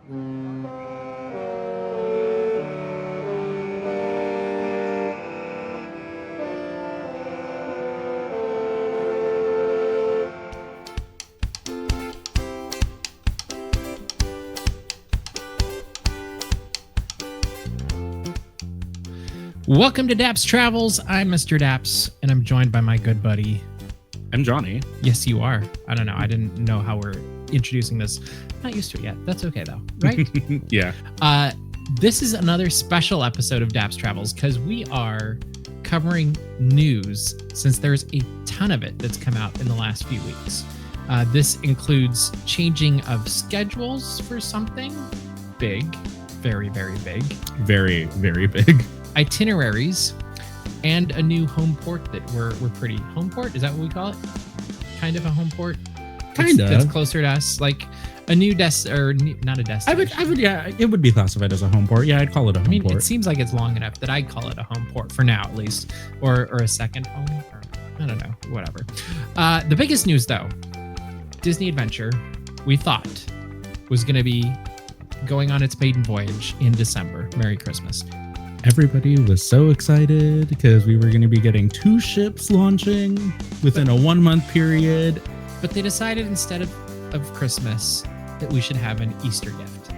Welcome to Daps Travels. I'm Mr. Daps, and I'm joined by my good buddy. I'm Johnny. Yes, you are. I don't know. I didn't know how we're introducing this. Not used to it yet. That's okay, though, right? Yeah. This is another special episode of Daps Travels because we are covering news since there's a ton of it that's come out in the last few weeks. This includes changing of schedules for something big, very, very big. Very, very big. Itineraries, and a new home port that we're pretty home port. Is that what we call it? Kind of a home port. Kind of. That's closer to us, like a new not a destination. I would, yeah, it would be classified as a home port. Yeah, I'd call it a home port. It seems like it's long enough that I'd call it a home port for now, at least, or a second home. Or, I don't know, whatever. The biggest news, though, Disney Adventure, we thought was going to be going on its maiden voyage in December. Merry Christmas. Everybody was so excited because we were going to be getting 2 ships launching within a 1-month period. But they decided instead of Christmas that we should have an Easter gift.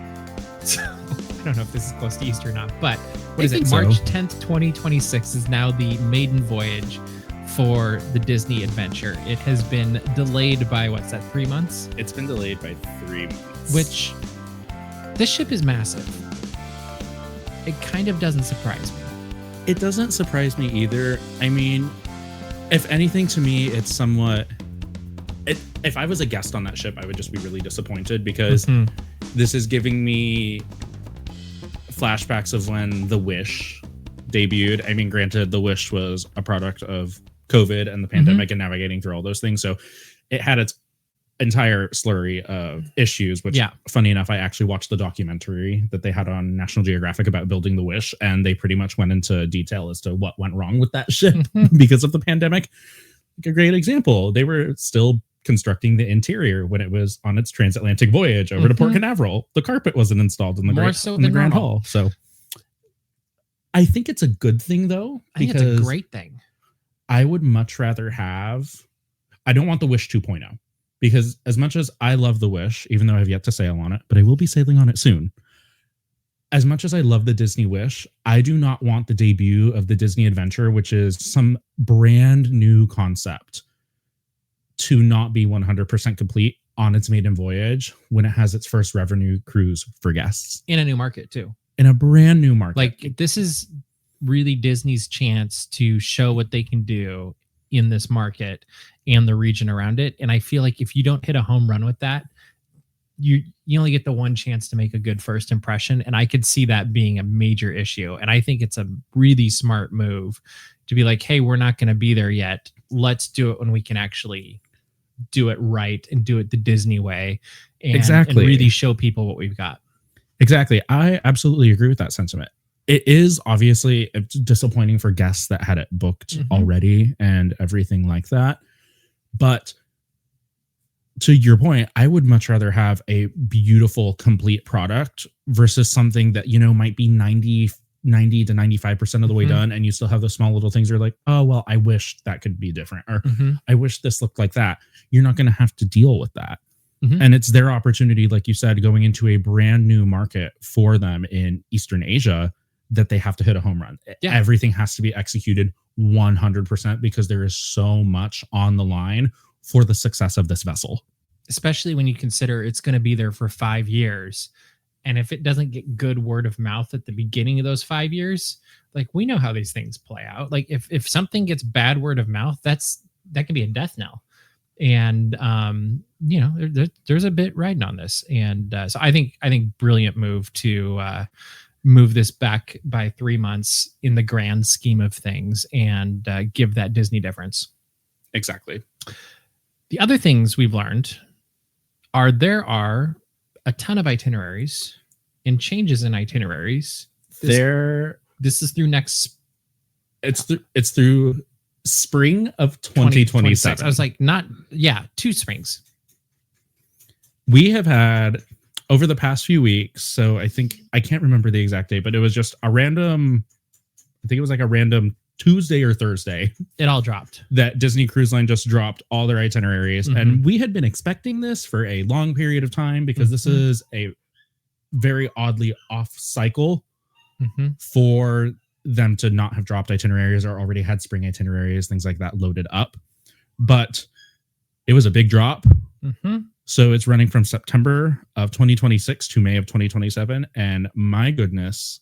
So I don't know if this is close to Easter or not, but what is it? March 10th, 2026 is now the maiden voyage for the Disney Adventure. It has been delayed by, what's that, 3 months? It's been delayed by 3 months. Which, this ship is massive. It kind of doesn't surprise me. It doesn't surprise me either. I mean, if anything, to me, it's somewhat... If I was a guest on that ship, I would just be really disappointed because this is giving me flashbacks of when The Wish debuted. I mean, granted, The Wish was a product of COVID and the pandemic and navigating through all those things. So it had its entire slurry of issues, which, funny enough, I actually watched the documentary that they had on National Geographic about building the Wish, and they pretty much went into detail as to what went wrong with that ship because of the pandemic. Like a great example, they were still constructing the interior when it was on its transatlantic voyage over to Port Canaveral. The carpet wasn't installed in the Grand Hall. So I think it's a good thing, though. I think it's a great thing. I would much rather have... I don't want the Wish 2.0. Because as much as I love the Wish, even though I have yet to sail on it, but I will be sailing on it soon. As much as I love the Disney Wish, I do not want the debut of the Disney Adventure, which is some brand new concept, to not be 100% complete on its maiden voyage when it has its first revenue cruise for guests. In a new market, too. In a brand new market. Like, this is really Disney's chance to show what they can do in this market and the region around it. And I feel like if you don't hit a home run with that, you only get the one chance to make a good first impression. And I could see that being a major issue. And I think it's a really smart move to be like, hey, we're not going to be there yet. Let's do it when we can actually do it right and do it the Disney way. And really show people what we've got. Exactly. I absolutely agree with that sentiment. It is obviously disappointing for guests that had it booked already and everything like that. But to your point, I would much rather have a beautiful, complete product versus something that, might be 90 to 95% of the way done. And you still have the small little things you're like, oh, well, I wish that could be different. Or I wish this looked like that. You're not going to have to deal with that. And it's their opportunity, like you said, going into a brand new market for them in Eastern Asia, that they have to hit a home run. Yeah. Everything has to be executed 100% because there is so much on the line for the success of this vessel. Especially when you consider it's going to be there for 5 years. And if it doesn't get good word of mouth at the beginning of those 5 years, like, we know how these things play out. Like, if something gets bad word of mouth, that can be a death knell. And, there's a bit riding on this. And so I think brilliant move to move this back by 3 months in the grand scheme of things and give that Disney difference. Exactly. The other things we've learned are there are a ton of itineraries and changes in itineraries. This is through next. It's through spring of 2027. I was like, 2 springs. We have had over the past few weeks. So I think, I can't remember the exact date, but it was just a random, I think it was like a random Tuesday or Thursday. It all dropped. That Disney Cruise Line just dropped all their itineraries. Mm-hmm. And we had been expecting this for a long period of time because this is a very oddly off cycle for them to not have dropped itineraries or already had spring itineraries, things like that loaded up. But it was a big drop. So it's running from September of 2026 to May of 2027. And my goodness,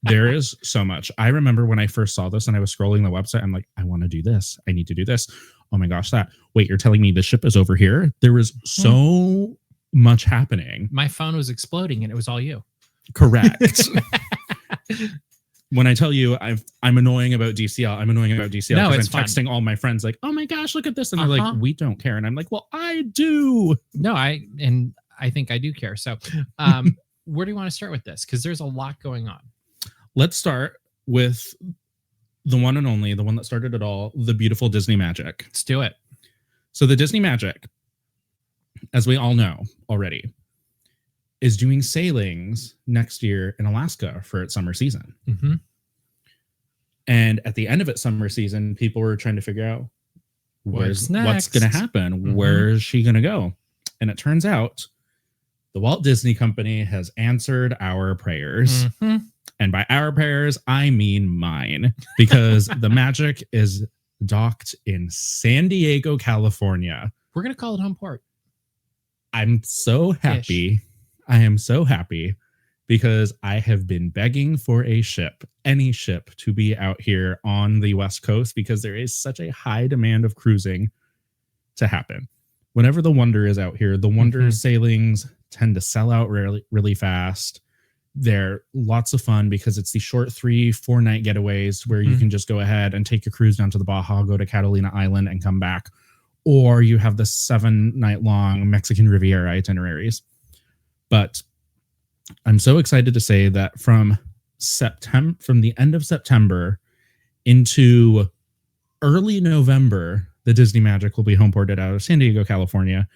there is so much. I remember when I first saw this and I was scrolling the website, I'm like, I want to do this. I need to do this. Oh my gosh, that. Wait, you're telling me the ship is over here? There was so much happening. My phone was exploding and it was all you. Correct. When I tell you I'm annoying about DCL, I'm annoying about DCL No, because it's I'm fun. texting all my friends like, oh my gosh, look at this. And they're like, we don't care. And I'm like, well, I do. No, I think I do care. So where do you want to start with this? Because there's a lot going on. Let's start with the one and only, the one that started it all, the beautiful Disney Magic. Let's do it. So the Disney Magic, as we all know already, is doing sailings next year in Alaska for its summer season. And at the end of its summer season, people were trying to figure out what's going to happen. Where is she going to go? And it turns out the Walt Disney Company has answered our prayers. And by our prayers, I mean mine, because the Magic is docked in San Diego, California. We're going to call it home port. I'm so happy. I am so happy because I have been begging for a ship, any ship, to be out here on the West Coast because there is such a high demand of cruising to happen. Whenever the Wonder is out here, the Wonder sailings tend to sell out really, really fast. They're lots of fun because it's the short 3-4 night getaways where you can just go ahead and take your cruise down to the Baja, go to Catalina Island and come back. Or you have the 7-night long Mexican Riviera itineraries. But I'm so excited to say that from the end of September into early November, the Disney Magic will be home ported out of San Diego, California,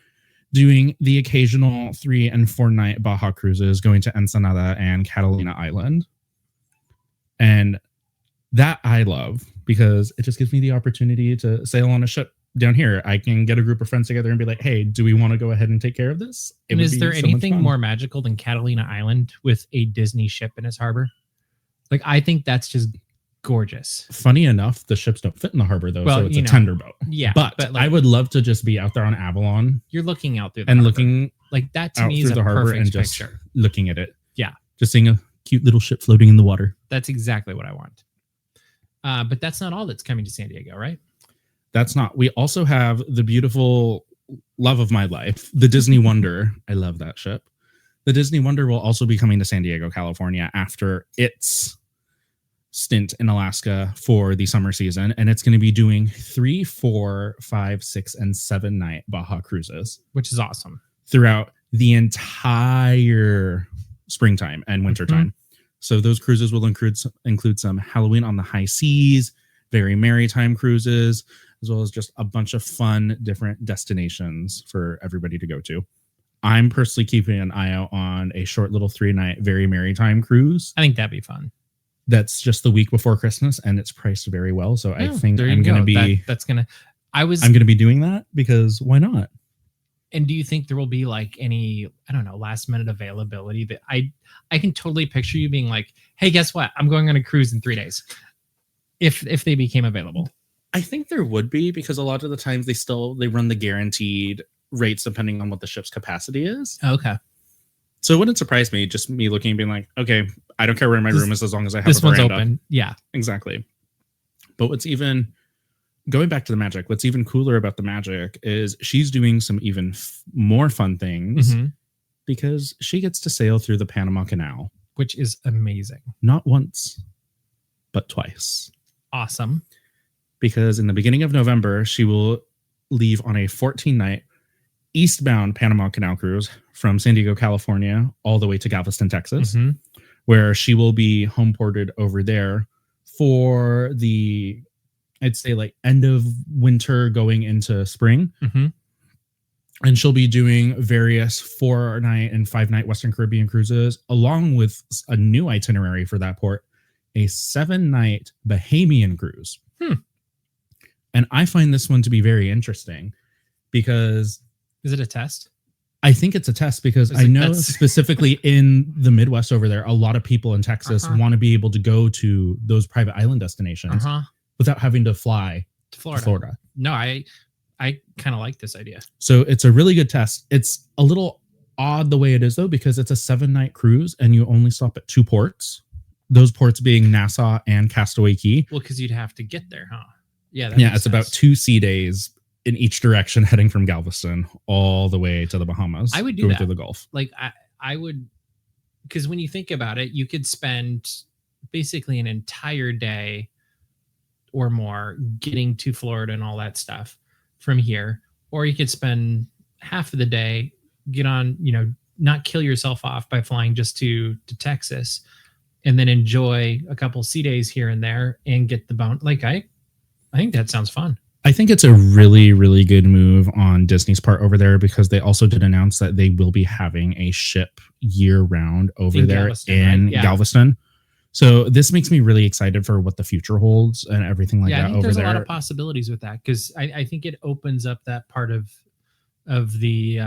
doing the occasional 3 and 4 night Baja cruises, going to Ensenada and Catalina Island. And that I love because it just gives me the opportunity to sail on a ship down here. I can get a group of friends together and be like, hey, do we want to go ahead and take care of this? And is there anything more magical than Catalina Island with a Disney ship in its harbor? Like, I think that's just gorgeous. Funny enough, the ships don't fit in the harbor though, so it's a tender boat. Yeah. But like, I would love to just be out there on Avalon. You're looking out through the and harbor. Looking like that to me is a the harbor perfect and just picture. Looking at it. Yeah. Just seeing a cute little ship floating in the water. That's exactly what I want. But that's not all that's coming to San Diego, right? That's not. We also have the beautiful love of my life, the Disney Wonder. I love that ship. The Disney Wonder will also be coming to San Diego, California after its stint in Alaska for the summer season. And it's going to be doing 3, 4, 5, 6, and 7 night Baja cruises, which is awesome, throughout the entire springtime and wintertime. So those cruises will include some Halloween on the high seas, very maritime cruises, as well as just a bunch of fun different destinations for everybody to go to. I'm personally keeping an eye out on a short little 3-night very maritime cruise. I think that'd be fun. That's just the week before Christmas and it's priced very well. So I think I'm going to be I'm going to be doing that because why not? And do you think there will be like any, I don't know, last minute availability that I can totally picture you being like, hey, guess what? I'm going on a cruise in 3 days. If they became available. I think there would be, because a lot of the times they run the guaranteed rates depending on what the ship's capacity is. Okay. So it wouldn't surprise me, just me looking and being like, okay, I don't care where my room is as long as I have this a veranda. one's open. Yeah. Exactly. But going back to the Magic, what's even cooler about the Magic is she's doing some even more fun things because she gets to sail through the Panama Canal. Which is amazing. Not once, but twice. Awesome. Because in the beginning of November, she will leave on a 14-night eastbound Panama Canal cruise from San Diego, California, all the way to Galveston, Texas, where she will be home ported over there for the, I'd say, like end of winter going into spring. And she'll be doing various 4-night and 5-night Western Caribbean cruises, along with a new itinerary for that port, a 7-night Bahamian cruise. And I find this one to be very interesting because... Is it a test? I think it's a test because I know specifically in the Midwest over there, a lot of people in Texas want to be able to go to those private island destinations without having to fly to Florida. No, I kind of like this idea. So it's a really good test. It's a little odd the way it is, though, because it's a 7-night cruise and you only stop at 2 ports. Those ports being Nassau and Castaway Cay. Well, because you'd have to get there, huh? Yeah, it's about 2 sea days in each direction, heading from Galveston all the way to the Bahamas. I would do that. Through the Gulf. Like I would, because when you think about it, you could spend basically an entire day or more getting to Florida and all that stuff from here, or you could spend half of the day, get on, not kill yourself off by flying just to Texas, and then enjoy a couple sea days here and there and get the bounty. Like I think that sounds fun. I think it's a really, really good move on Disney's part over there because they also did announce that they will be having a ship year-round over there in Galveston. So this makes me really excited for what the future holds and everything like that over there. Yeah, I think there's a lot of possibilities with that because I think it opens up that part of the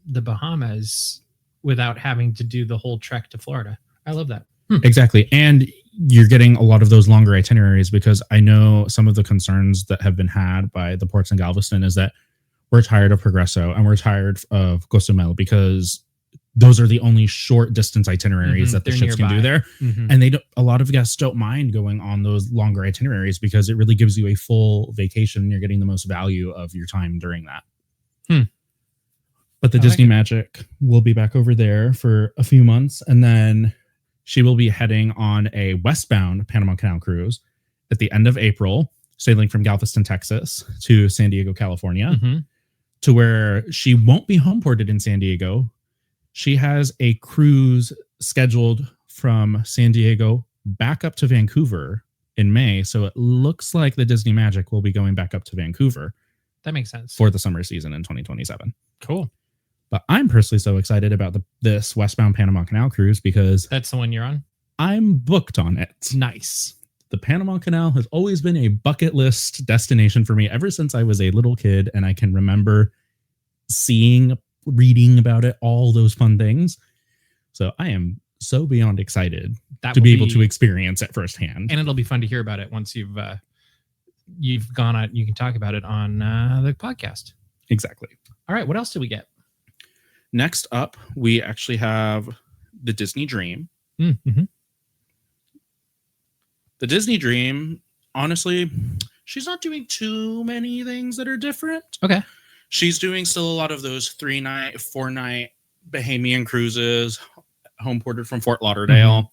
Bahamas without having to do the whole trek to Florida. I love that. Exactly. And you're getting a lot of those longer itineraries because I know some of the concerns that have been had by the ports in Galveston is that we're tired of Progreso and we're tired of Cozumel because those are the only short distance itineraries that the ships can do there. And a lot of guests don't mind going on those longer itineraries because it really gives you a full vacation and you're getting the most value of your time during that. But the Disney Magic will be back over there for a few months and then she will be heading on a westbound Panama Canal cruise at the end of April, sailing from Galveston, Texas to San Diego, California, to where she won't be homeported in San Diego. She has a cruise scheduled from San Diego back up to Vancouver in May. So it looks like the Disney Magic will be going back up to Vancouver. That makes sense. For the summer season in 2027. Cool. But I'm personally so excited about this westbound Panama Canal cruise because... That's the one you're on? I'm booked on it. Nice. The Panama Canal has always been a bucket list destination for me ever since I was a little kid. And I can remember reading about it, all those fun things. So I am so beyond excited to be able to experience it firsthand. And it'll be fun to hear about it once you've gone out. You can talk about it on the podcast. Exactly. All right. What else did we get? Next up, we actually have the Disney Dream. Mm-hmm. The Disney Dream, honestly, she's not doing too many things that are different. Okay. She's doing still a lot of those 3-night, 4-night Bahamian cruises, homeported from Fort Lauderdale.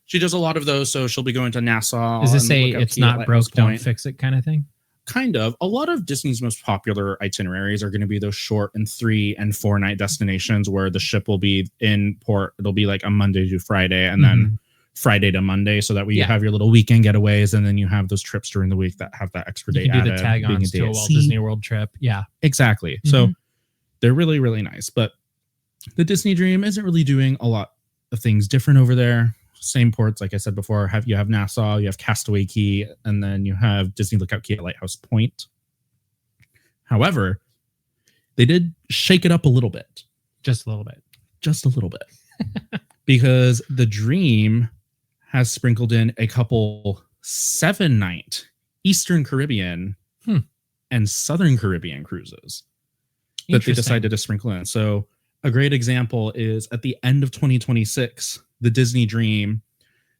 She does a lot of those, so she'll be going to Nassau. Is this it's not broke, don't fix it kind of thing? Kind of. A lot of Disney's most popular itineraries are going to be those short and 3 and 4-night destinations where the ship will be in port. It'll be like a Monday to Friday and then Friday to Monday. So that way you have your little weekend getaways and then you have those trips during the week that have that extra day. You can do the tag-ons to a Walt Disney World trip. Yeah, exactly. So they're really, really nice. But the Disney Dream isn't really doing a lot of things different over there. Same ports, like I said before. You have Nassau, you have Castaway Cay, and then you have Disney Lookout Cay at Lighthouse Point. However, they did shake it up a little bit. Just a little bit. Just a little bit. Because the Dream has sprinkled in a couple 7-night Eastern Caribbean and Southern Caribbean cruises that they decided to sprinkle in. So a great example is at the end of 2026, the Disney Dream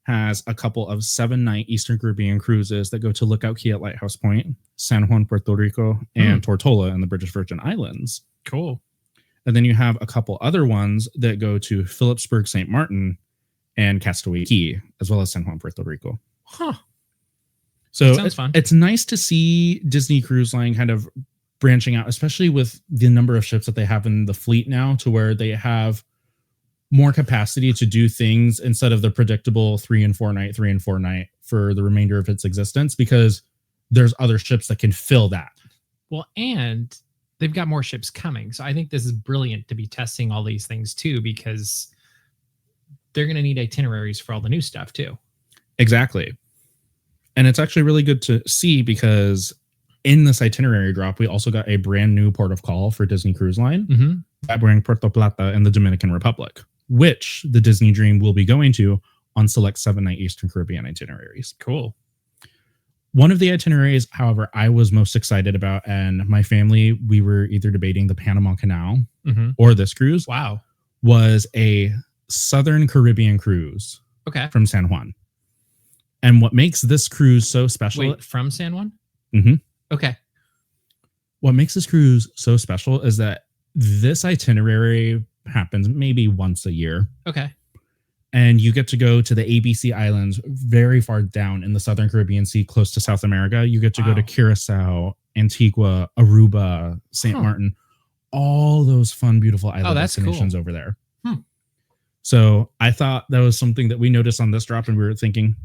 has a couple of 7-night Eastern Caribbean cruises that go to Lookout Cay at Lighthouse Point, San Juan, Puerto Rico, and Tortola in the British Virgin Islands. Cool. And then you have a couple other ones that go to Phillipsburg, St. Martin, and Castaway Cay, as well as San Juan, Puerto Rico. Huh. So it's nice to see Disney Cruise Line kind of branching out, especially with the number of ships that they have in the fleet now, to where they have more capacity to do things instead of the predictable 3 and 4 night for the remainder of its existence, because there's other ships that can fill that. Well, and they've got more ships coming. So I think this is brilliant to be testing all these things too, because they're going to need itineraries for all the new stuff too. Exactly. And it's actually really good to see because in this itinerary drop, we also got a brand new port of call for Disney Cruise Line, that being Porto Plata in the Dominican Republic, which the Disney Dream will be going to on select 7-night Eastern Caribbean itineraries. Cool. One of the itineraries, however, I was most excited about, and my family, we were either debating the Panama Canal or this cruise. Wow. Was a Southern Caribbean cruise. Okay. From San Juan. And what makes this cruise so special... Wait, from San Juan? Mm-hmm. Okay. What makes this cruise so special is that this itinerary happens maybe once a year. Okay. And you get to go to the ABC Islands very far down in the Southern Caribbean Sea, close to South America. You get to go to Curacao, Antigua, Aruba, St. Martin, all those fun, beautiful island destinations over there. So I thought that was something that we noticed on this drop, and we were thinking,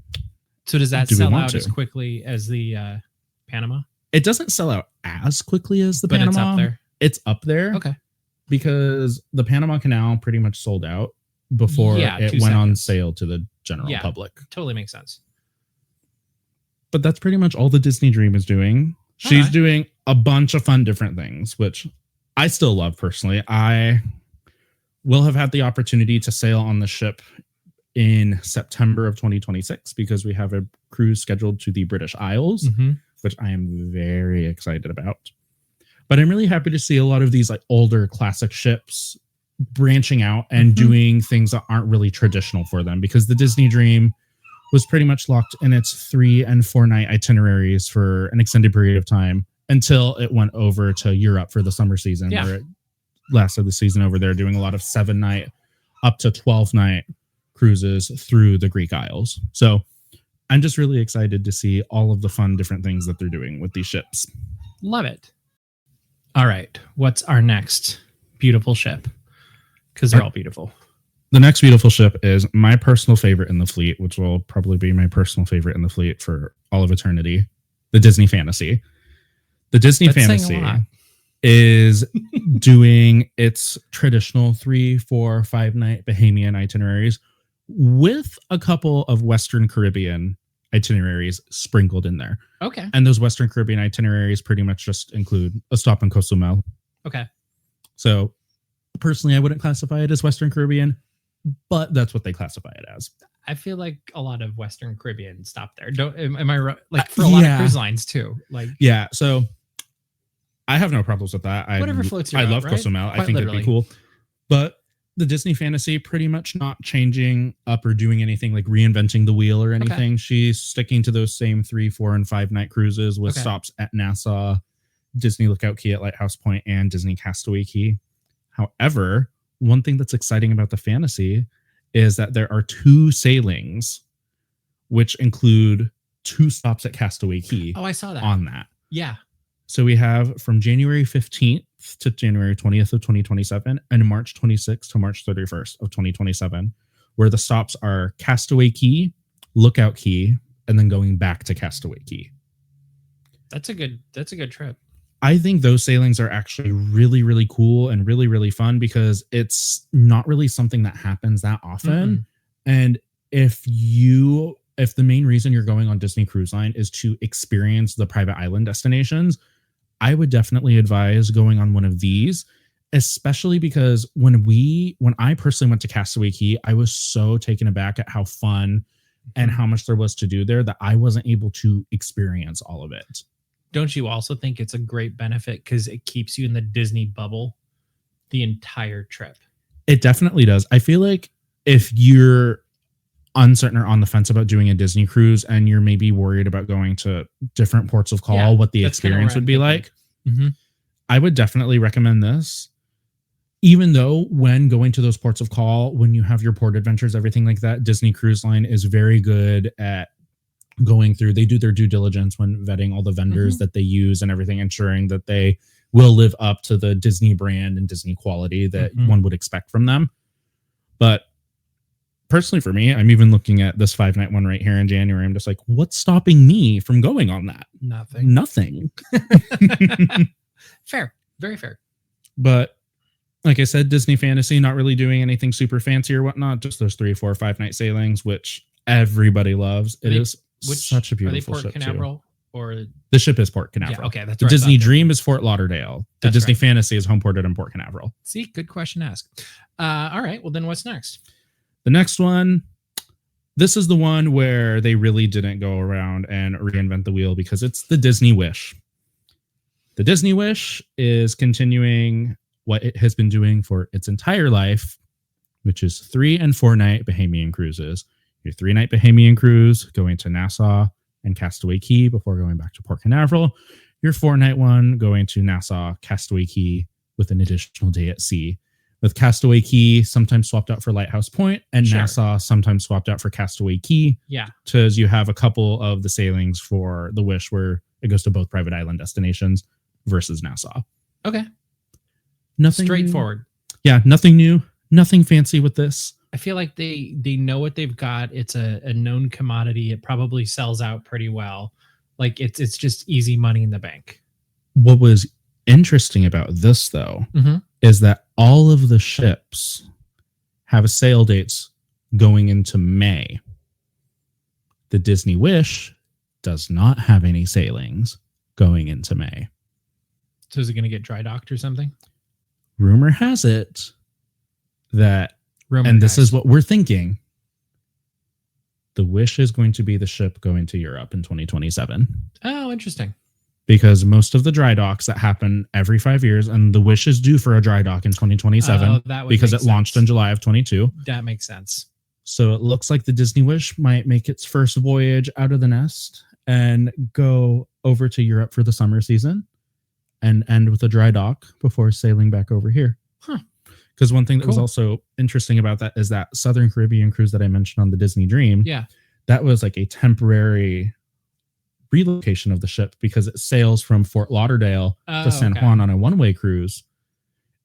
so does that sell out as quickly as the Panama? It doesn't sell out as quickly as the Panama. But it's up there. It's up there. Okay. Because the Panama Canal pretty much sold out before it went on sale to the general public. Totally makes sense. But that's pretty much all the Disney Dream is doing. She's doing a bunch of fun different things, which I still love personally. I will have had the opportunity to sail on the ship in September of 2026 because we have a cruise scheduled to the British Isles, which I am very excited about. But I'm really happy to see a lot of these like older classic ships branching out and doing things that aren't really traditional for them, because the Disney Dream was pretty much locked in its 3 and 4 night itineraries for an extended period of time until it went over to Europe for the summer season, where it lasted the season over there, doing a lot of 7-night up to 12-night cruises through the Greek Isles. So I'm just really excited to see all of the fun different things that they're doing with these ships. Love it. All right. What's our next beautiful ship? Because they're all beautiful. The next beautiful ship is my personal favorite in the fleet, which will probably be my personal favorite in the fleet for all of eternity, the Disney Fantasy. The Disney Fantasy is doing its traditional 3, 4, 5-night Bahamian itineraries with a couple of Western Caribbean itineraries sprinkled in there. Okay. And those Western Caribbean itineraries pretty much just include a stop in Cozumel. Okay. So personally, I wouldn't classify it as Western Caribbean, but that's what they classify it as. I feel like a lot of Western Caribbean stop there. Am I right? Like for a lot of cruise lines too. Like so I have no problems with that. Whatever floats your boat, love Cozumel. I think it'd be cool. But the Disney Fantasy pretty much not changing up or doing anything like reinventing the wheel or anything. Okay. She's sticking to those same 3, 4, and 5-night cruises with stops at Nassau, Disney Lookout Key at Lighthouse Point, and Disney Castaway Cay. However, one thing that's exciting about the Fantasy is that there are 2 sailings, which include 2 stops at Castaway Cay. Oh, I saw that. On that. Yeah. So we have from January 15th to January 20th of 2027 and March 26th to March 31st of 2027, where the stops are Castaway Cay, Lookout Key, and then going back to Castaway Cay. That's a good trip. I think those sailings are actually really, really cool and really, really fun because it's not really something that happens that often. And if the main reason you're going on Disney Cruise Line is to experience the private island destinations, I would definitely advise going on one of these, especially because when I personally went to Castaway Cay, I was so taken aback at how fun and how much there was to do there that I wasn't able to experience all of it. Don't you also think it's a great benefit because it keeps you in the Disney bubble the entire trip? It definitely does. I feel like if you're uncertain or on the fence about doing a Disney cruise and you're maybe worried about going to different ports of call, what the experience would be like, I would definitely recommend this. Even though when going to those ports of call, when you have your port adventures, everything like that, Disney Cruise Line is very good at going through. They do their due diligence when vetting all the vendors that they use and everything, ensuring that they will live up to the Disney brand and Disney quality that one would expect from them. But personally, for me, I'm even looking at this 5-night one right here in January. I'm just like, what's stopping me from going on that? Nothing. Nothing. Fair. Very fair. But like I said, Disney Fantasy, not really doing anything super fancy or whatnot. Just those 3, 4, 5 night sailings, which everybody loves. It is such a beautiful ship Canaveral or the ship is Port Canaveral. Yeah, okay, that's the right. Disney Dream is Fort Lauderdale. The That's Disney right. Fantasy is home ported in Port Canaveral. See, good question to ask. All right, well then what's next? The next one, this is the one where they really didn't go around and reinvent the wheel because it's the Disney Wish. The Disney Wish is continuing what it has been doing for its entire life, which is 3 and 4 night Bahamian cruises. Your 3 night Bahamian cruise going to Nassau and Castaway Cay before going back to Port Canaveral. Your 4 night one going to Nassau, Castaway Cay with an additional day at sea. With Castaway Cay sometimes swapped out for Lighthouse Point and Nassau sometimes swapped out for Castaway Cay. Yeah. Because you have a couple of the sailings for the Wish where it goes to both private island destinations versus Nassau. Okay. Nothing straightforward. Yeah, nothing new, nothing fancy with this. I feel like they know what they've got. It's a known commodity. It probably sells out pretty well. Like it's just easy money in the bank. What was interesting about this though is that all of the ships have sail dates going into May. The Disney Wish does not have any sailings going into May. So is it going to get dry docked or something? Rumor has it that, this is what we're thinking, the Wish is going to be the ship going to Europe in 2027. Oh, interesting. Because most of the dry docks that happen every 5 years, and the Wish is due for a dry dock in 2027 because it launched in July of 22. That makes sense. So it looks like the Disney Wish might make its first voyage out of the nest and go over to Europe for the summer season and end with a dry dock before sailing back over here. Because one thing that was also interesting about that is that Southern Caribbean cruise that I mentioned on the Disney Dream. Yeah. That was like a temporary relocation of the ship because it sails from Fort Lauderdale to San Juan on a one-way cruise.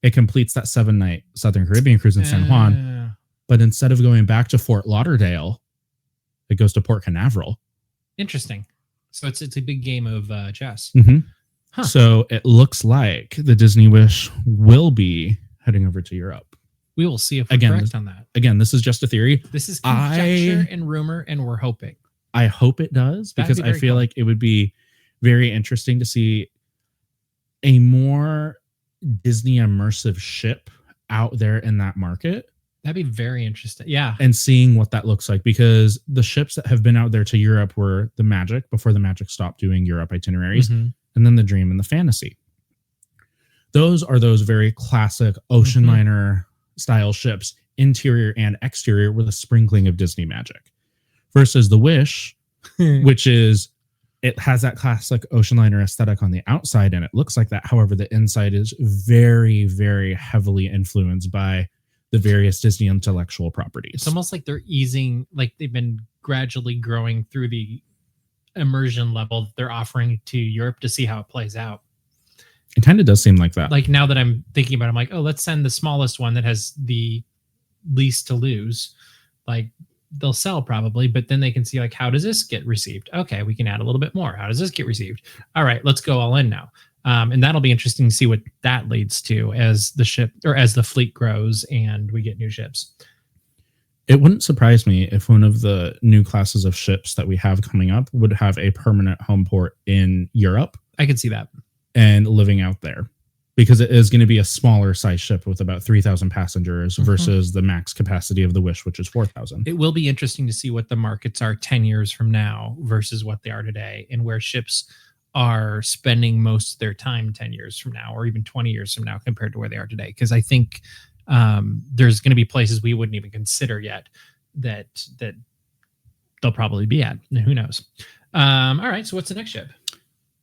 It completes that 7-night Southern Caribbean cruise in San Juan. But instead of going back to Fort Lauderdale, it goes to Port Canaveral. Interesting. So it's a big game of chess. So it looks like the Disney Wish will be heading over to Europe. We will see if we're correct on that. Again, this is just a theory. This is conjecture and rumor, and we're hoping. I hope it does because I feel like it would be very interesting to see a more Disney immersive ship out there in that market. That'd be very interesting. Yeah. And seeing what that looks like, because the ships that have been out there to Europe were the Magic before the Magic stopped doing Europe itineraries, and then the Dream and the Fantasy. Those are those very classic ocean liner style ships, interior and exterior, with a sprinkling of Disney magic. Versus the Wish, which is, it has that classic ocean liner aesthetic on the outside and it looks like that. However, the inside is very, very heavily influenced by the various Disney intellectual properties. It's almost like they're easing, like they've been gradually growing through the immersion level that they're offering to Europe to see how it plays out. It kind of does seem like that. Like now that I'm thinking about it, I'm like, oh, let's send the smallest one that has the least to lose. Like they'll sell probably, but then they can see like, how does this get received? Okay, we can add a little bit more. How does this get received? All right, let's go all in now. And that'll be interesting to see what that leads to as the ship or as the fleet grows and we get new ships. It wouldn't surprise me if one of the new classes of ships that we have coming up would have a permanent home port in Europe. I could see that. And living out there, because it is going to be a smaller size ship with about 3,000 passengers versus the max capacity of the Wish, which is 4,000. It will be interesting to see what the markets are 10 years from now versus what they are today, and where ships are spending most of their time 10 years from now, or even 20 years from now compared to where they are today. Because I think there's going to be places we wouldn't even consider yet that they'll probably be at. Who knows? All right. So what's the next ship?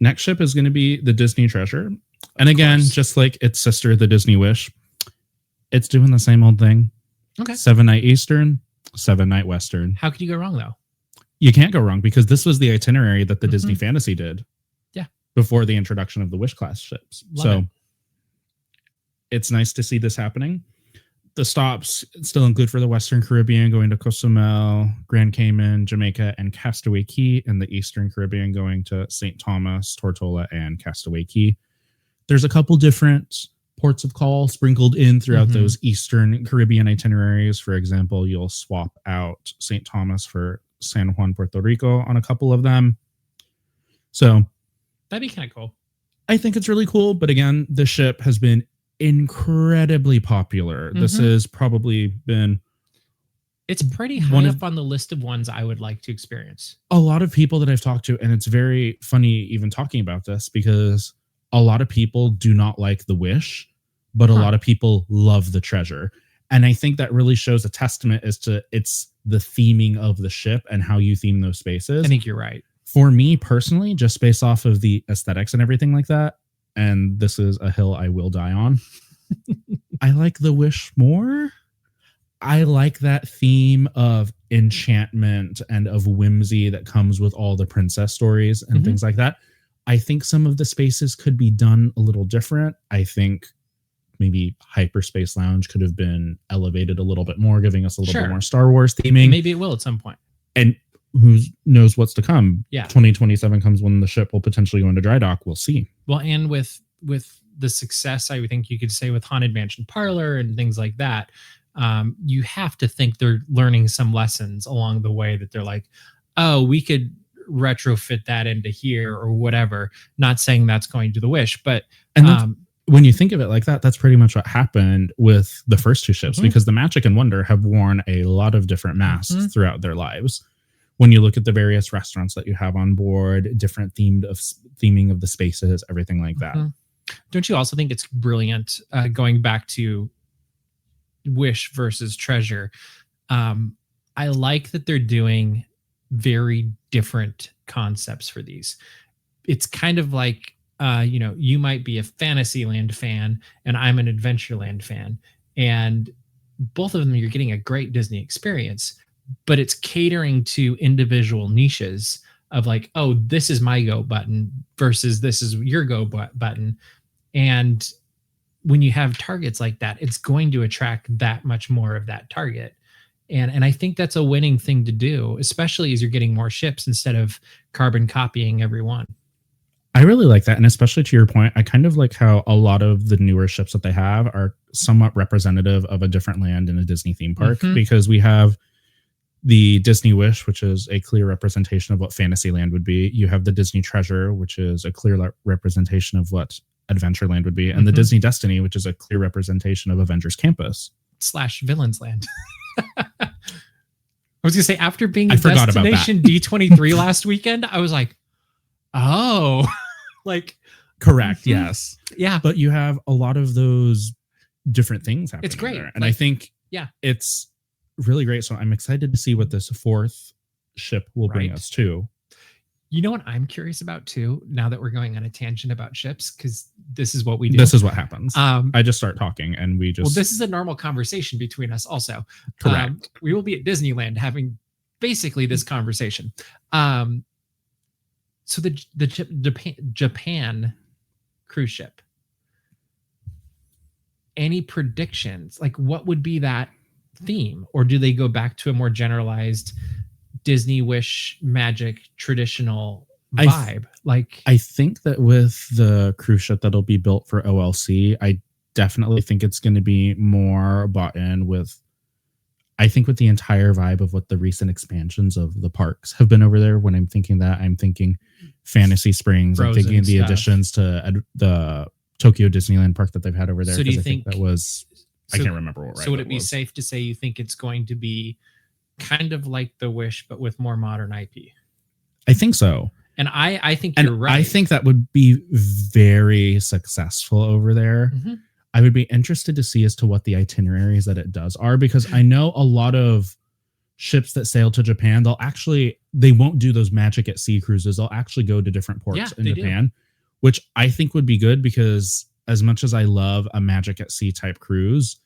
Next ship is going to be the Disney Treasure. And again, just like its sister, the Disney Wish, it's doing the same old thing. Okay. 7-night Eastern, 7-night Western. How could you go wrong, though? You can't go wrong because this was the itinerary that the Disney Fantasy did. Yeah. Before the introduction of the Wish class ships. It's nice to see this happening. The stops still include for the Western Caribbean going to Cozumel, Grand Cayman, Jamaica, and Castaway Cay, and the Eastern Caribbean going to St. Thomas, Tortola, and Castaway Cay. there's a couple different ports of call sprinkled in throughout those Eastern Caribbean itineraries. For example, you'll swap out St. Thomas for San Juan, Puerto Rico on a couple of them. So that'd be kind of cool. I think it's really cool. But again, the ship has been incredibly popular. This has probably been... It's pretty high up on the list of ones I would like to experience. A lot of people that I've talked to, and it's very funny even talking about this, because a lot of people do not like the Wish, but a lot of people love the Treasure. And I think that really shows a testament as to it's the theming of the ship and how you theme those spaces. I think you're right. For me personally, just based off of the aesthetics and everything like that, and this is a hill I will die on, I like the Wish more. I like that theme of enchantment and of whimsy that comes with all the princess stories and things like that. I think some of the spaces could be done a little different. I think maybe Hyperspace Lounge could have been elevated a little bit more, giving us a little bit more Star Wars theming. Maybe it will at some point. And who knows what's to come? Yeah. 2027 comes when the ship will potentially go into dry dock. We'll see. Well, and with the success, I would think you could say with Haunted Mansion Parlor and things like that, you have to think they're learning some lessons along the way, that they're like, oh, we could retrofit that into here or whatever. Not saying that's going to the Wish, but when you think of it like that, that's pretty much what happened with the first two ships, because the Magic and Wonder have worn a lot of different masks throughout their lives. When you look at the various restaurants that you have on board, different theming of the spaces, everything like that. Don't you also think it's brilliant, going back to Wish versus Treasure? I like that they're doing very different concepts for these. It's kind of like, you might be a Fantasyland fan and I'm an Adventureland fan, and both of them, you're getting a great Disney experience, but it's catering to individual niches of like, oh, this is my go button versus this is your go button. And when you have targets like that, it's going to attract that much more of that target. And I think that's a winning thing to do, especially as you're getting more ships instead of carbon copying every one. I really like that. And especially to your point, I kind of like how a lot of the newer ships that they have are somewhat representative of a different land in a Disney theme park, because we have the Disney Wish, which is a clear representation of what Fantasyland would be. You have the Disney Treasure, which is a clear representation of what Adventureland would be. And the Disney Destiny, which is a clear representation of Avengers Campus. / Villains Land. I was going to say, after being at Destination D23 last weekend, I was like, oh, like... Correct, yes. Yeah. But you have a lot of those different things happening. It's great. There. And I think it's really great. So I'm excited to see what this fourth ship will bring us to. You know what I'm curious about too, now that we're going on a tangent about ships, because this is what we do. This is what happens. I just start talking and we just... Well, this is a normal conversation between us also. Correct. We will be at Disneyland having basically this conversation. So the Japan cruise ship. Any predictions? Like, what would be that theme? Or do they go back to a more generalized Disney Wish magic traditional vibe? I think that with the cruise ship that'll be built for OLC, I definitely think it's going to be more bought in with, I think with the entire vibe of what the recent expansions of the parks have been over there. When I'm thinking that, I'm thinking Fantasy Springs, I'm thinking the additions to the Tokyo Disneyland park that they've had over there. So do you think that was, I can't remember what. So would it be safe to say you think it's going to be kind of like the Wish, but with more modern IP? I think so. And I think you're right. I think that would be very successful over there. I would be interested to see as to what the itineraries that it does are, because I know a lot of ships that sail to Japan, they won't do those Magic at Sea cruises. They'll actually go to different ports in Japan, which I think would be good, because as much as I love a Magic at Sea type cruise,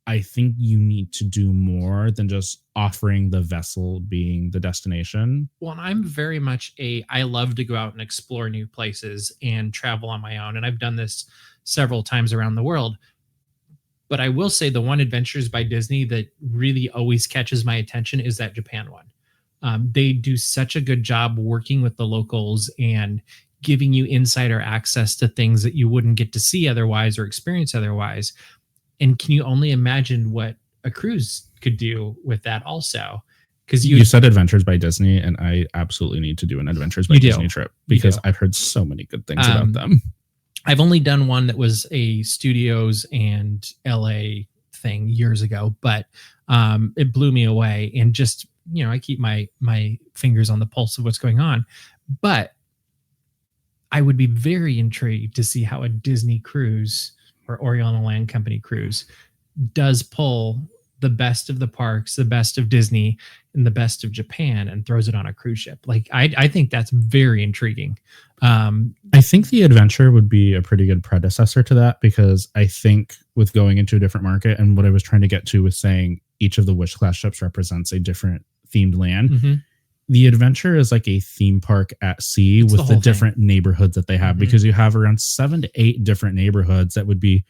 I think you need to do more than just offering the vessel being the destination. Well, and I'm very much I love to go out and explore new places and travel on my own. And I've done this several times around the world. But I will say the one Adventures by Disney that really always catches my attention is that Japan one. They do such a good job working with the locals and giving you insider access to things that you wouldn't get to see otherwise or experience otherwise. And can you only imagine what a cruise could do with that also? Because you said Adventures by Disney, and I absolutely need to do an Adventures by Disney trip because I've heard so many good things about them. I've only done one that was a Studios and LA thing years ago, but it blew me away. And just, I keep my fingers on the pulse of what's going on. But I would be very intrigued to see how a Disney cruise or Oriental Land Company cruise does pull the best of the parks, the best of Disney, and the best of Japan and throws it on a cruise ship. Like, I think that's very intriguing. I think the Adventure would be a pretty good predecessor to that, because I think with going into a different market, and what I was trying to get to was saying each of the Wish class ships represents a different themed land. Mm-hmm. The Adventure is like a theme park at sea with the different neighborhoods that they have, because you have around 7 to 8 different neighborhoods that would be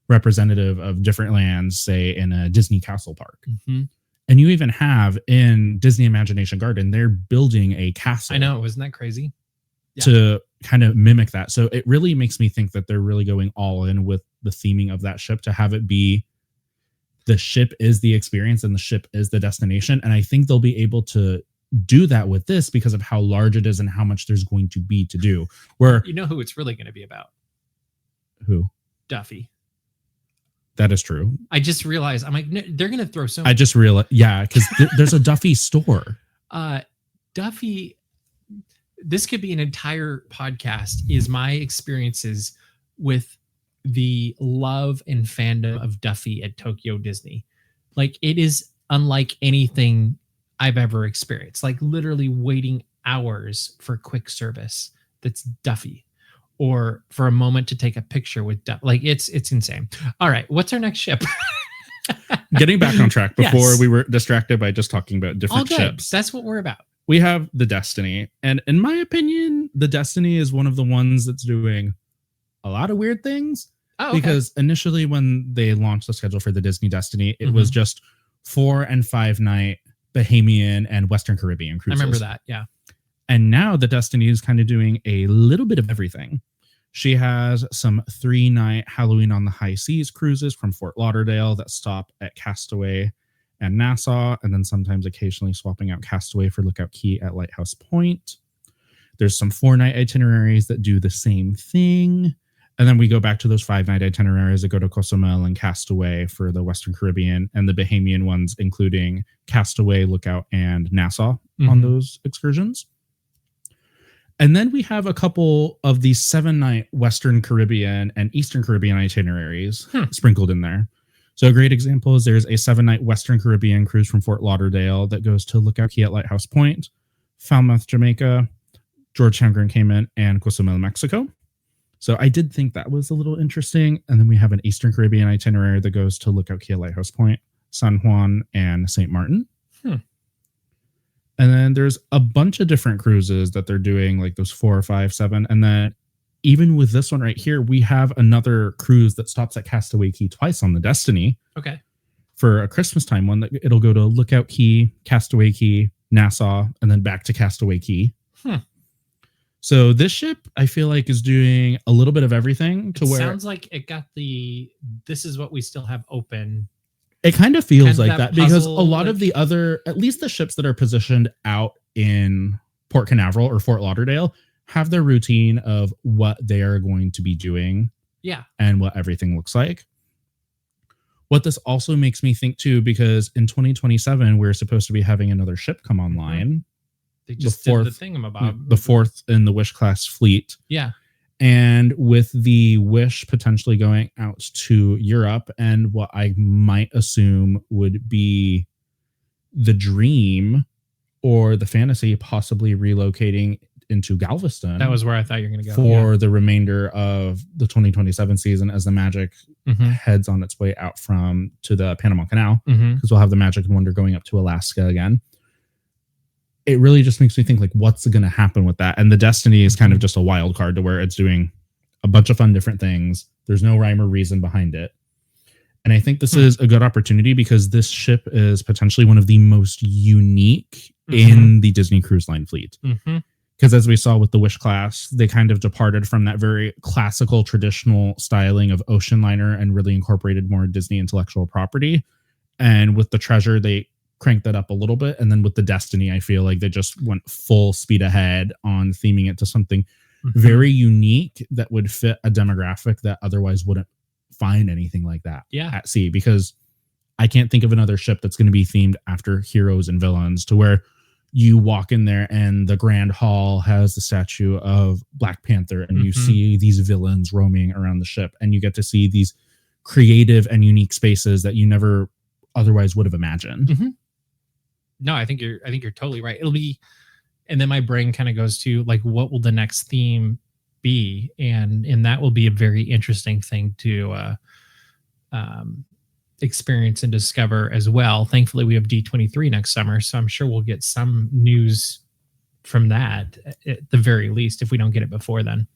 representative of different lands, say in a Disney castle park. Mm-hmm. And you even have in Disney Imagination Garden, they're building a castle. I know. Wasn't that crazy? To kind of mimic that. So it really makes me think that they're really going all in with the theming of that ship to have it be the ship is the experience and the ship is the destination. And I think they'll be able to do that with this because of how large it is and how much there's going to be to do. Where you know who it's really going to be about? Who? Duffy. That is true. I just realized, I'm like, no, they're going to throw so much. I just realized, yeah, because there's a Duffy store. Duffy, this could be an entire podcast, is my experiences with the love and fandom of Duffy at Tokyo Disney. Like, it is unlike anything I've ever experienced. Like, literally waiting hours for quick service that's Duffy, or for a moment to take a picture with Duffy. Like, it's insane. All right, what's our next ship? Getting back on track before we were distracted by just talking about different ships. That's what we're about. We have the Destiny. And in my opinion, the Destiny is one of the ones that's doing a lot of weird things. Oh, okay. Because initially when they launched the schedule for the Disney Destiny, it was just 4 and 5 night Bahamian and Western Caribbean cruises. I remember that, yeah. And now the Destiny is kind of doing a little bit of everything. She has some 3-night Halloween on the High Seas cruises from Fort Lauderdale that stop at Castaway and Nassau, and then sometimes occasionally swapping out Castaway for Lookout Cay at Lighthouse Point. There's some 4-night itineraries that do the same thing. And then we go back to those 5-night itineraries that go to Cozumel and Castaway for the Western Caribbean, and the Bahamian ones, including Castaway, Lookout, and Nassau on those excursions. And then we have a couple of these 7-night Western Caribbean and Eastern Caribbean itineraries sprinkled in there. So a great example is there's a 7-night Western Caribbean cruise from Fort Lauderdale that goes to Lookout Cay at Lighthouse Point, Falmouth, Jamaica, Georgetown, Grand Cayman, and Cozumel, Mexico. So I did think that was a little interesting. And then we have an Eastern Caribbean itinerary that goes to Lookout Cay at Lighthouse Point, San Juan, and St. Martin. And then there's a bunch of different cruises that they're doing, like those 4, 5, 7. And then even with this one right here, we have another cruise that stops at Castaway Cay twice on the Destiny. Okay. For a Christmas time one, that it'll go to Lookout Cay, Castaway Cay, Nassau, and then back to Castaway Cay. So this ship, I feel like, is doing a little bit of everything. To where sounds like it got this is what we still have open. It kind of feels like that because a lot of the other, at least the ships that are positioned out in Port Canaveral or Fort Lauderdale, have their routine of what they are going to be doing. Yeah. And what everything looks like. What this also makes me think too, because in 2027, we're supposed to be having another ship come online. They just did the thingamabob. The 4th in the Wish class fleet. Yeah. And with the Wish potentially going out to Europe, and what I might assume would be the Dream or the Fantasy possibly relocating into Galveston. That was where I thought you were going to go. For the remainder of the 2027 season as the Magic heads on its way out to the Panama Canal, because we'll have the Magic and Wonder going up to Alaska again. It really just makes me think, like, what's going to happen with that? And the Destiny is kind of just a wild card to where it's doing a bunch of fun different things. There's no rhyme or reason behind it. And I think this is a good opportunity because this ship is potentially one of the most unique in the Disney Cruise Line fleet. Because as we saw with the Wish class, they kind of departed from that very classical, traditional styling of ocean liner and really incorporated more Disney intellectual property. And with the Treasure, they cranked that up a little bit. And then with the Destiny, I feel like they just went full speed ahead on theming it to something very unique that would fit a demographic that otherwise wouldn't find anything like that at sea. Because I can't think of another ship that's going to be themed after heroes and villains to where you walk in there and the Grand Hall has the statue of Black Panther and you see these villains roaming around the ship and you get to see these creative and unique spaces that you never otherwise would have imagined. No, I think you're totally right. It'll be, and then my brain kind of goes to like, what will the next theme be? And that will be a very interesting thing to experience and discover as well. Thankfully, we have D23 next summer, so I'm sure we'll get some news from that at the very least if we don't get it before then.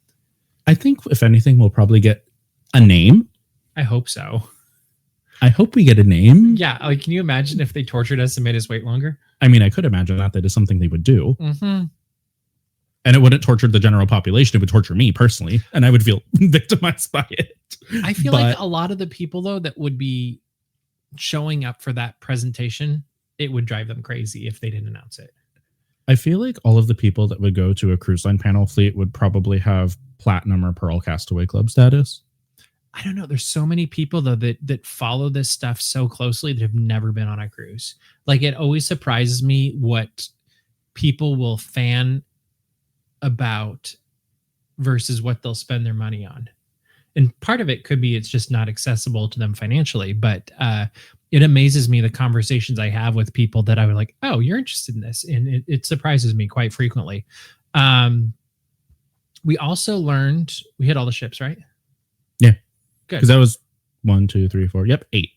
I think if anything, we'll probably get a name. I hope so. I hope we get a name. Yeah, like can you imagine if they tortured us and made us wait longer? I mean, I could imagine that is something they would do. And it wouldn't torture the general population. It would torture me personally, and I would feel victimized by it. I feel like a lot of the people, though, that would be showing up for that presentation, it would drive them crazy if they didn't announce it. I feel like all of the people that would go to a cruise line panel fleet would probably have platinum or pearl Castaway Club status. I don't know. There's so many people though that follow this stuff so closely that have never been on a cruise. Like it always surprises me what people will fan about versus what they'll spend their money on. And part of it could be it's just not accessible to them financially, but it amazes me the conversations I have with people that I would like, oh, you're interested in this. And it surprises me quite frequently. We also learned, we hit all the ships, right? Yeah. Good. Because that was 1, 2, 3, 4. Yep, 8.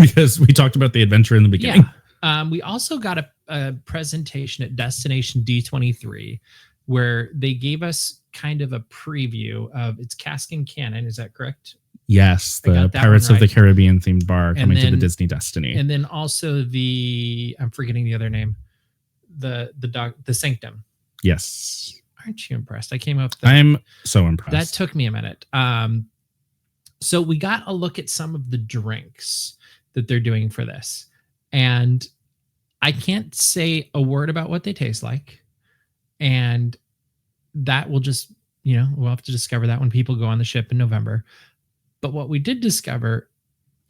Because we talked about the adventure in the beginning. Yeah. We also got a presentation at Destination D23 where they gave us kind of a preview of its Cask Cannon. Is that correct? Yes, the Pirates of the Caribbean themed bar coming to the Disney Destiny. And then also I'm forgetting the other name, the Sanctum. Yes. Aren't you impressed? I came up. I'm so impressed. That took me a minute. So we got a look at some of the drinks that they're doing for this. And I can't say a word about what they taste like. And that will just, we'll have to discover that when people go on the ship in November. But what we did discover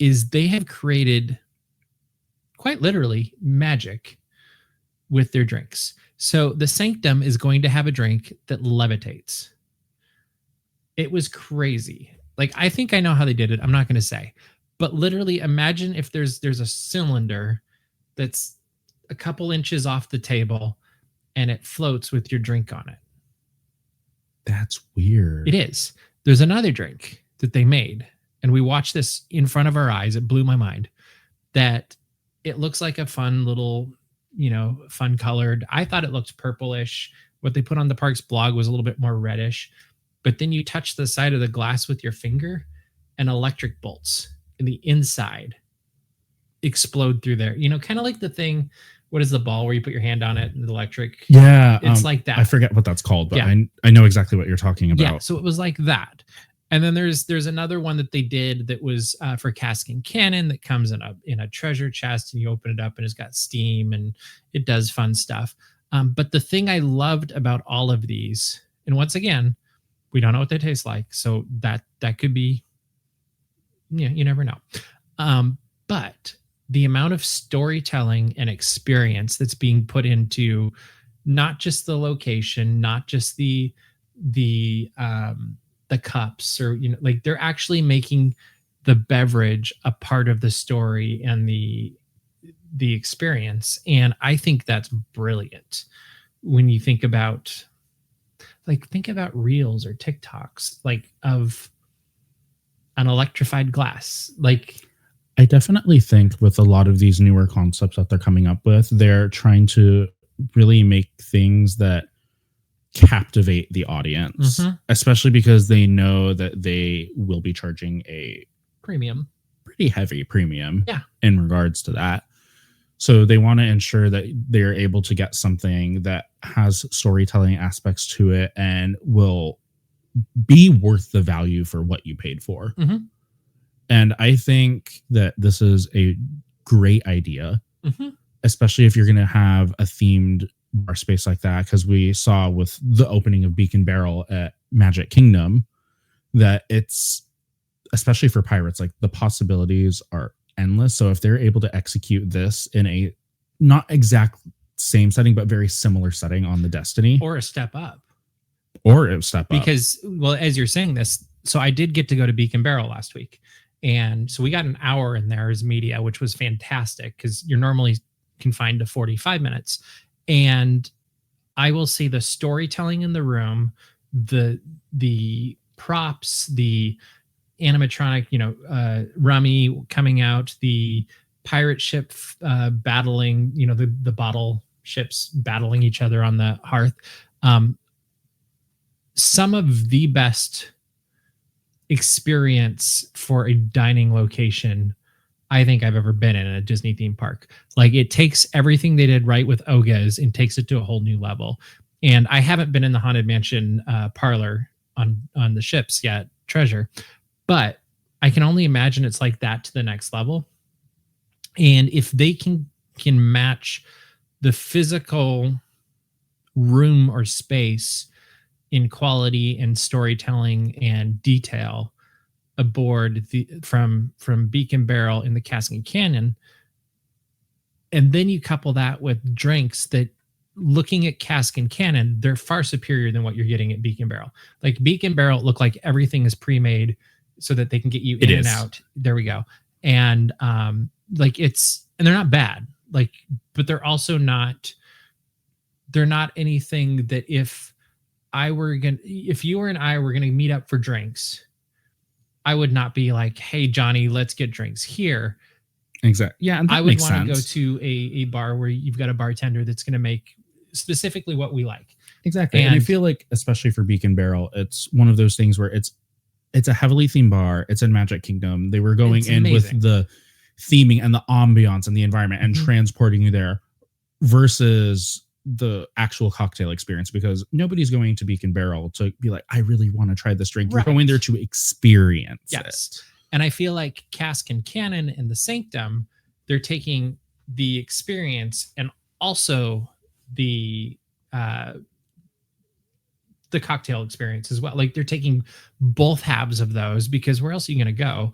is they have created quite literally magic with their drinks. So the Sanctum is going to have a drink that levitates. It was crazy. Like, I think I know how they did it. I'm not going to say. But literally imagine if there's a cylinder that's a couple inches off the table and it floats with your drink on it. That's weird. It is. There's another drink that they made, and we watched this in front of our eyes. It blew my mind that it looks like a fun little, fun colored. I thought it looked purplish. What they put on the park's blog was a little bit more reddish, but then you touch the side of the glass with your finger and electric bolts in the inside explode through there. Kind of like the thing, what is the ball where you put your hand on it and the electric? Yeah. It's like that. I forget what that's called, but I know exactly what you're talking about. Yeah, so it was like that. And then there's another one that they did that was for Cask Cannon that comes in a treasure chest, and you open it up and it's got steam and it does fun stuff. But the thing I loved about all of these, and once again, we don't know what they taste like, so that could be, you never know. But the amount of storytelling and experience that's being put into not just the location, not just the cups, or like they're actually making the beverage a part of the story and the experience. And I think that's brilliant when you think about reels or TikToks like of an electrified glass. Like, I definitely think with a lot of these newer concepts that they're coming up with, they're trying to really make things that captivate the audience, especially because they know that they will be charging a premium, pretty heavy premium in regards to that. So they want to ensure that they're able to get something that has storytelling aspects to it and will be worth the value for what you paid for. Mm-hmm. And I think that this is a great idea, Mm-hmm. especially if you're going to have a themed bar space like that, because we saw with the opening of Beacon Barrel at Magic Kingdom that it's, especially for pirates, like the possibilities are endless. So if they're able to execute this in a not exact same setting but very similar setting on the Destiny, Or a step up, because well, as you're saying this, so I did get to go to Beacon Barrel last week, and so we got an hour in there as media, which was fantastic because you're normally confined to 45 minutes. And I will say the storytelling in the room, the props, the animatronic, Rummy coming out, the pirate ship battling, the bottle ships battling each other on the hearth. Some of the best experience for a dining location I think I've ever been in a Disney theme park. Like, it takes everything they did right with Oga's and takes it to a whole new level. And I haven't been in the Haunted Mansion parlor on the ships yet, Treasure, but I can only imagine it's like that to the next level. And if they can match the physical room or space in quality and storytelling and detail aboard from Beacon Barrel in the Cask Cannon, and then you couple that with drinks that, looking at Cask Cannon, they're far superior than what you're getting at Beacon Barrel. Like, Beacon Barrel look like everything is pre-made so that they can get you in and out. There we go. And and they're not bad, like, but they're also not, they're not anything that if you and I were gonna meet up for drinks, I would not be like, hey, Johnny, let's get drinks here. Exactly. Yeah. And I would want to go to a bar where you've got a bartender that's going to make specifically what we like. Exactly. And I feel like, especially for Beacon Barrel, it's one of those things where it's a heavily themed bar. It's in Magic Kingdom. They were going in with the theming and the ambiance and the environment and transporting you there, versus the actual cocktail experience, because nobody's going to Beacon Barrel to be like, I really want to try this drink. Right. You're going there to experience it. And I feel like Cask Cannon and the Sanctum, they're taking the experience and also the cocktail experience as well. Like, they're taking both halves of those, because where else are you going to go?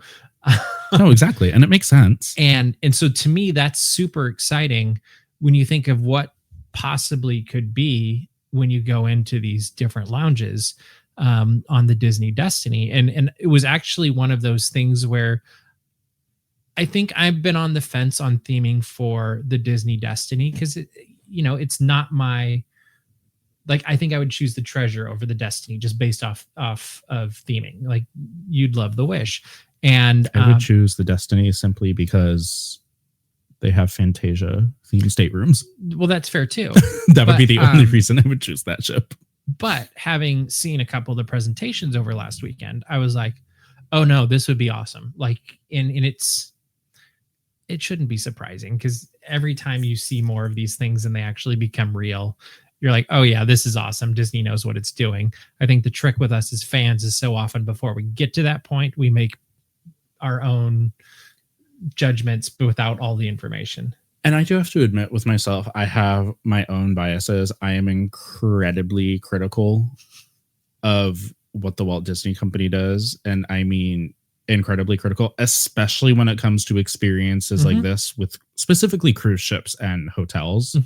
No, exactly. And it makes sense. And so to me, that's super exciting when you think of what possibly could be when you go into these different lounges on the Disney Destiny. And it was actually one of those things where I think I've been on the fence on theming for the Disney Destiny, because it's not my, like, I think I would choose the Treasure over the Destiny just based off of theming. Like, you'd love the Wish, and I would choose the Destiny simply because they have Fantasia themed staterooms. Well, that's fair too. Would be the only reason I would choose that ship. But having seen a couple of the presentations over last weekend, I was like, oh no, this would be awesome. Like, and it shouldn't be surprising, because every time you see more of these things and they actually become real, you're like, oh yeah, this is awesome. Disney knows what it's doing. I think the trick with us as fans is so often before we get to that point, we make our own judgments but without all the information. And I do have to admit, with myself, I have my own biases. I am incredibly critical of what the Walt Disney Company does. And I mean, incredibly critical, especially when it comes to experiences like this with specifically cruise ships and hotels.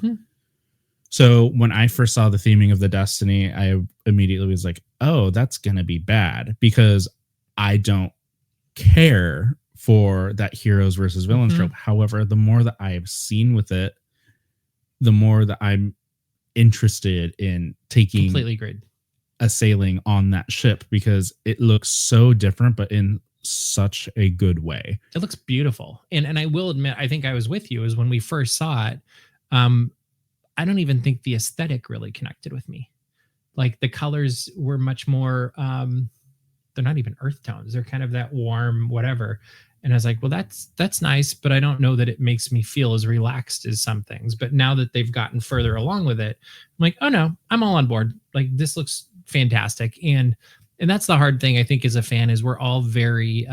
So when I first saw the theming of the Destiny, I immediately was like, oh, that's going to be bad, because I don't care for that heroes versus villains trope. However, the more that I have seen with it, the more that I'm interested in taking completely agreed a sailing on that ship, because it looks so different, but in such a good way. It looks beautiful. And I will admit, I think I was with you is when we first saw it. I don't even think the aesthetic really connected with me. Like, the colors were much more, they're not even earth tones. They're kind of that warm, whatever. And I was like, well, that's nice, but I don't know that it makes me feel as relaxed as some things. But now that they've gotten further along with it, I'm like, oh no, I'm all on board. Like, this looks fantastic. And that's the hard thing, I think, as a fan, is we're all very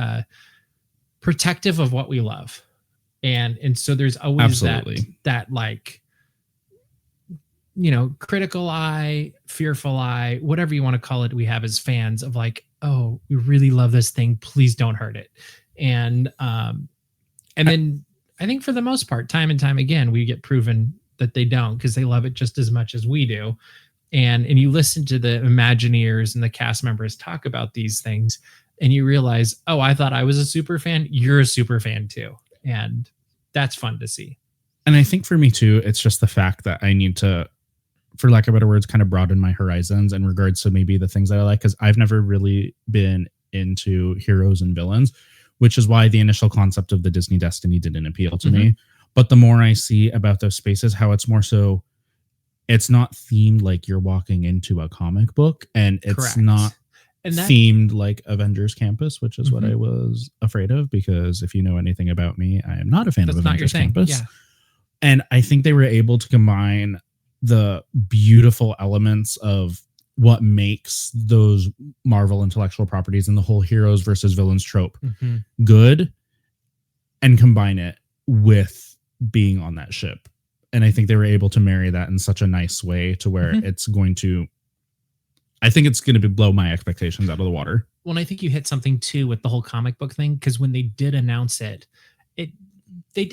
protective of what we love. And so there's always that like, you know, critical eye, fearful eye, whatever you want to call it, we have as fans of like, oh, we really love this thing, please don't hurt it. And then I think for the most part, time and time again, we get proven that they don't, because they love it just as much as we do. And you listen to the Imagineers and the cast members talk about these things, and you realize, oh, I thought I was a super fan. You're a super fan too. And that's fun to see. And I think for me too, it's just the fact that I need to, for lack of better words, kind of broaden my horizons in regards to maybe the things that I like, because I've never really been into heroes and villains, which is why the initial concept of the Disney Destiny didn't appeal to me. But the more I see about those spaces, how it's more so, it's not themed like you're walking into a comic book, and it's not themed like Avengers Campus, which is what I was afraid of, because if you know anything about me, I am not a fan of Avengers Campus. Yeah. And I think they were able to combine the beautiful elements of what makes those Marvel intellectual properties and the whole heroes versus villains trope good, and combine it with being on that ship. And I think they were able to marry that in such a nice way to where it's going to, I think it's going to blow my expectations out of the water. Well, and I think you hit something too with the whole comic book thing, because when they did announce it, they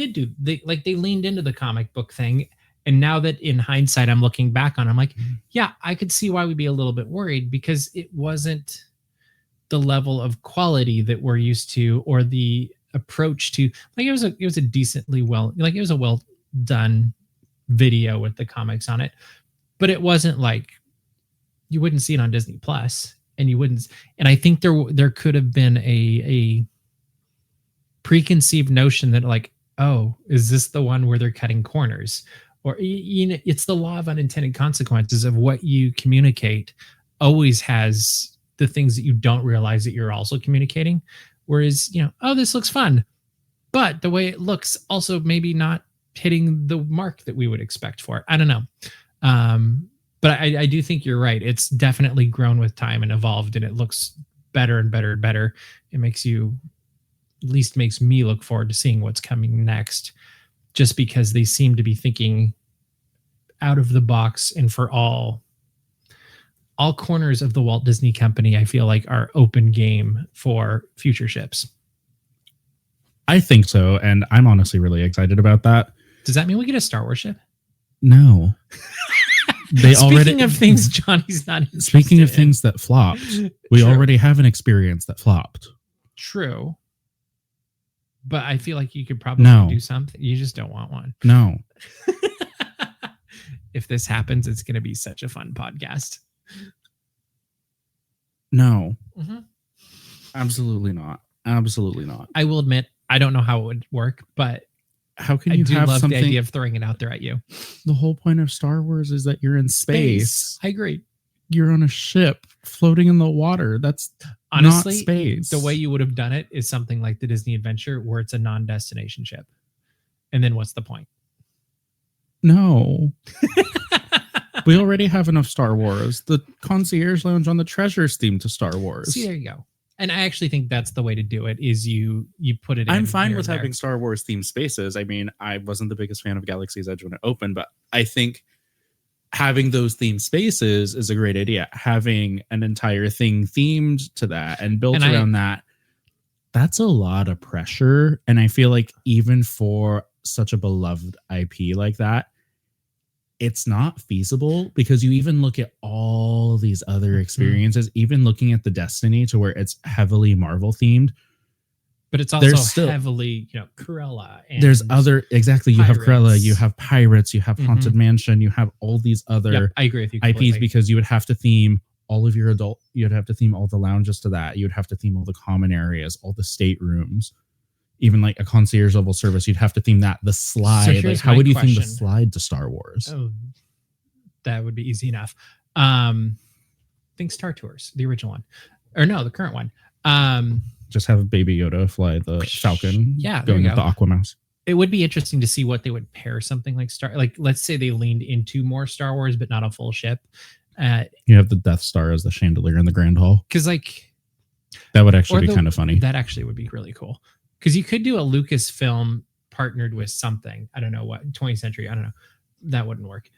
leaned into the comic book thing. And now that in hindsight, I'm looking back on, I'm like, yeah, I could see why we'd be a little bit worried, because it wasn't the level of quality that we're used to, or the approach to, like, it was a decently it was a well done video with the comics on it, but it wasn't like, you wouldn't see it on Disney Plus, and you wouldn't. And I think there could have been a preconceived notion that like, oh, is this the one where they're cutting corners? Or, you know, it's the law of unintended consequences of what you communicate always has the things that you don't realize that you're also communicating. Whereas, you know, oh, this looks fun, but the way it looks also maybe not hitting the mark that we would expect for it. I don't know. But I do think you're right. It's definitely grown with time and evolved, and it looks better and better and better. It makes me look forward to seeing what's coming next, just because they seem to be thinking out of the box, and for all corners of the Walt Disney Company, I feel like are open game for future ships. I think so. And I'm honestly really excited about that. Does that mean we get a Star Wars ship? No. Speaking of things Johnny's not interested Speaking of things that flopped, we already have an experience that flopped. True. But I feel like you could probably do something. You just don't want one. No. If this happens, it's going to be such a fun podcast. No. Absolutely not. Absolutely not. I will admit, I don't know how it would work, but how can you have love something? The idea of throwing it out there at you. The whole point of Star Wars is that you're in space. I agree. You're on a ship floating in the water. That's honestly not space. The way you would have done it is something like the Disney Adventure, where it's a non-destination ship. And then what's the point? No. We already have enough Star Wars. The concierge lounge on the Treasure's themed to Star Wars. See, there you go. And I actually think that's the way to do it, is you put it in. I'm fine with having Star Wars themed spaces. I mean, I wasn't the biggest fan of Galaxy's Edge when it opened, but I think having those themed spaces is a great idea. Having an entire thing themed to that and built around that, that's a lot of pressure. And I feel like even for such a beloved IP like that, it's not feasible, because you even look at all these other experiences, even looking at the Destiny, to where it's heavily Marvel themed, but it's also still heavily, you know, Cruella. And there's other, exactly. You have Cruella, you have Pirates, you have Haunted Mansion, you have all these other I agree with you IPs, because you would have to theme all of your you'd have to theme all the lounges to that. You would have to theme all the common areas, all the staterooms. Even like a concierge level service, you'd have to theme that. The slide, like how would you theme the slide to Star Wars? Oh, that would be easy enough. Think Star Tours, the original one, or no, the current one. Just have Baby Yoda fly the Falcon. Yeah, going with the Aquamouse. It would be interesting to see what they would pair something like let's say they leaned into more Star Wars, but not a full ship. You have the Death Star as the chandelier in the Grand Hall. Because like that would actually be kind of funny. That actually would be really cool. Because you could do a Lucasfilm partnered with something. I don't know what, 20th century. I don't know. That wouldn't work.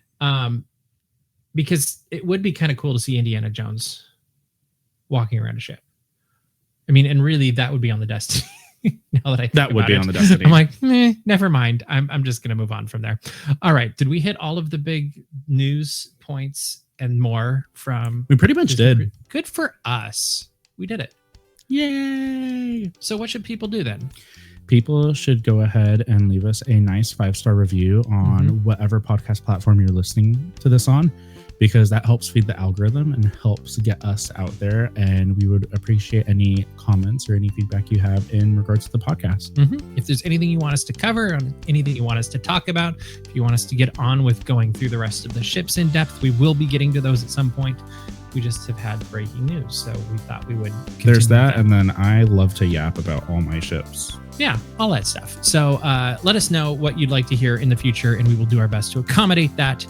Because it would be kind of cool to see Indiana Jones walking around a ship. I mean, and really that would be on the Destiny. Now that I think that would be it. on the Destiny. I'm like, never mind. I'm just gonna move on from there. All right. Did we hit all of the big news points and more from? We pretty much did. Good for us. We did it. Yay! So what should people do then? People should go ahead and leave us a nice 5-star review on whatever podcast platform you're listening to this on, because that helps feed the algorithm and helps get us out there. And we would appreciate any comments or any feedback you have in regards to the podcast. If there's anything you want us to cover, anything you want us to talk about, if you want us to get on with going through the rest of the ships in depth, we will be getting to those at some point. We just have had breaking news, so we thought we would. There's that, and then I love to yap about all my ships. Yeah, all that stuff. So let us know what you'd like to hear in the future, and we will do our best to accommodate that.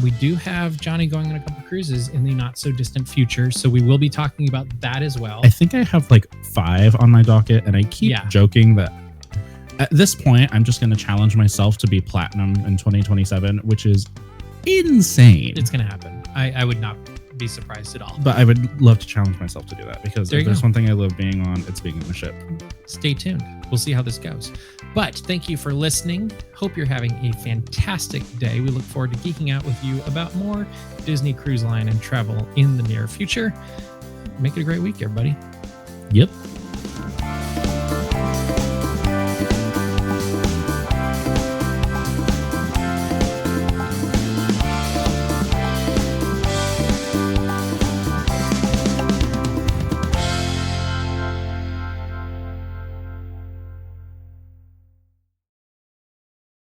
We do have Johnny going on a couple cruises in the not so distant future, so we will be talking about that as well. I think I have like 5 on my docket, and I keep joking that at this point, I'm just going to challenge myself to be platinum in 2027, which is insane. It's going to happen. I would not be surprised at all. But I would love to challenge myself to do that, because if there's one thing I love being on, it's being on the ship. Stay tuned. We'll see how this goes. But thank you for listening. Hope you're having a fantastic day. We look forward to geeking out with you about more Disney Cruise Line and travel in the near future. Make it a great week, everybody. Yep.